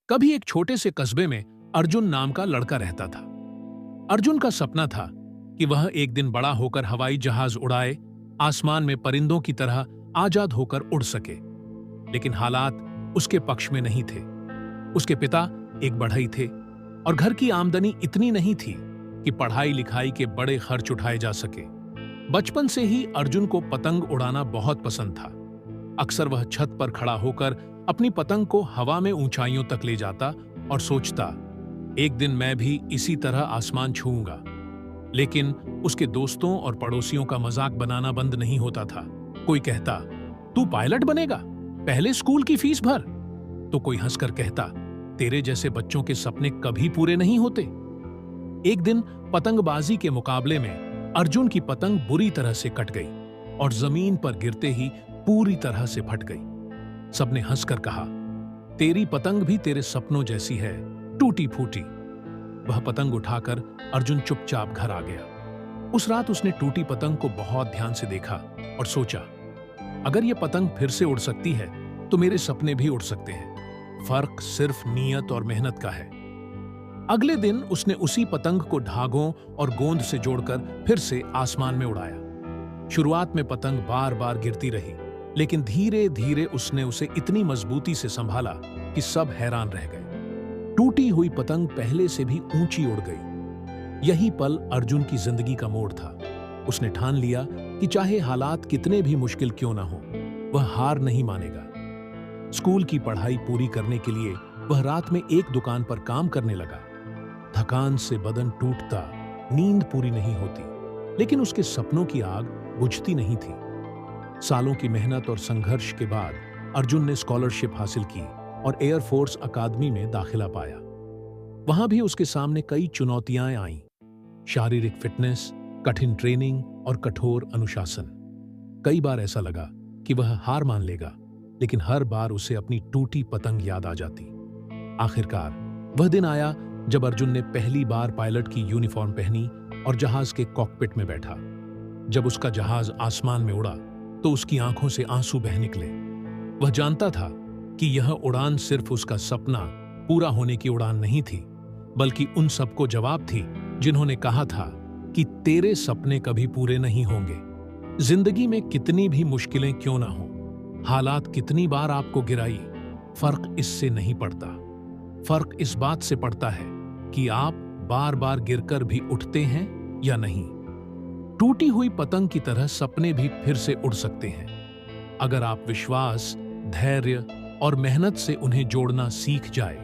कभी एक छोटे से कस्बे में अर्जुन नाम का लड़का रहता था। अर्जुन का सपना था कि वह एक दिन बड़ा होकर हवाई जहाज उड़ाए, आसमान में परिंदों की तरह आजाद होकर उड़ सके। लेकिन हालात उसके पक्ष में नहीं थे। उसके पिता एक बढ़ई थे और घर की आमदनी इतनी नहीं थी कि पढ़ाई लिखाई के बड़े खर्च उठाए जा सके। बचपन से ही अर्जुन को पतंग उड़ाना बहुत पसंद था। अक्सर वह छत पर खड़ा होकर अपनी पतंग को हवा में ऊंचाइयों तक ले जाता और सोचता, एक दिन मैं भी इसी तरह आसमान छूऊंगा। लेकिन उसके दोस्तों और पड़ोसियों का मजाक बनाना बंद नहीं होता था। कोई कहता, तू पायलट बनेगा, पहले स्कूल की फीस भर। तो कोई हंसकर कहता, तेरे जैसे बच्चों के सपने कभी पूरे नहीं होते। एक दिन पतंगबाजी के मुकाबले में अर्जुन की पतंग बुरी तरह से कट गई और जमीन पर गिरते ही पूरी तरह से फट गई। सबने हंसकर कहा, तेरी पतंग भी तेरे सपनों जैसी है, टूटी फूटी। वह पतंग उठाकर अर्जुन चुपचाप घर आ गया। उस रात उसने टूटी पतंग को बहुत ध्यान से देखा और सोचा, अगर यह पतंग फिर से उड़ सकती है तो मेरे सपने भी उड़ सकते हैं। फर्क सिर्फ नीयत और मेहनत का है। अगले दिन उसने उसी पतंग को धागों और गोंद से जोड़कर फिर से आसमान में उड़ाया। शुरुआत में पतंग बार बार गिरती रही, लेकिन धीरे धीरे उसने उसे इतनी मजबूती से संभाला कि सब हैरान रह गए। टूटी हुई पतंग पहले से भी ऊंची उड़ गई। यही पल अर्जुन की जिंदगी का मोड़ था। उसने ठान लिया कि चाहे हालात कितने भी मुश्किल क्यों ना हो, वह हार नहीं मानेगा। स्कूल की पढ़ाई पूरी करने के लिए वह रात में एक दुकान पर काम करने लगा। थकान से बदन टूटता, नींद पूरी नहीं होती, लेकिन उसके सपनों की आग बुझती नहीं थी। सालों की मेहनत और संघर्ष के बाद अर्जुन ने स्कॉलरशिप हासिल की और एयरफोर्स अकादमी में दाखिला पाया। वहां भी उसके सामने कई चुनौतियां आईं। शारीरिक फिटनेस, कठिन ट्रेनिंग और कठोर अनुशासन। कई बार ऐसा लगा कि वह हार मान लेगा, लेकिन हर बार उसे अपनी टूटी पतंग याद आ जाती। आखिरकार वह दिन आया जब अर्जुन ने पहली बार पायलट की यूनिफॉर्म पहनी और जहाज के कॉकपिट में बैठा। जब उसका जहाज आसमान में उड़ा तो उसकी आंखों से आंसू बह निकले। वह जानता था कि यह उड़ान सिर्फ उसका सपना पूरा होने की उड़ान नहीं थी, बल्कि उन सबको जवाब थी जिन्होंने कहा था कि तेरे सपने कभी पूरे नहीं होंगे। जिंदगी में कितनी भी मुश्किलें क्यों ना हो, हालात कितनी बार आपको गिराई, फर्क इससे नहीं पड़ता। फर्क इस बात से पड़ता है कि आप बार बार गिरकर भी उठते हैं या नहीं। टूटी हुई पतंग की तरह सपने भी फिर से उड़ सकते हैं, अगर आप विश्वास, धैर्य और मेहनत से उन्हें जोड़ना सीख जाए।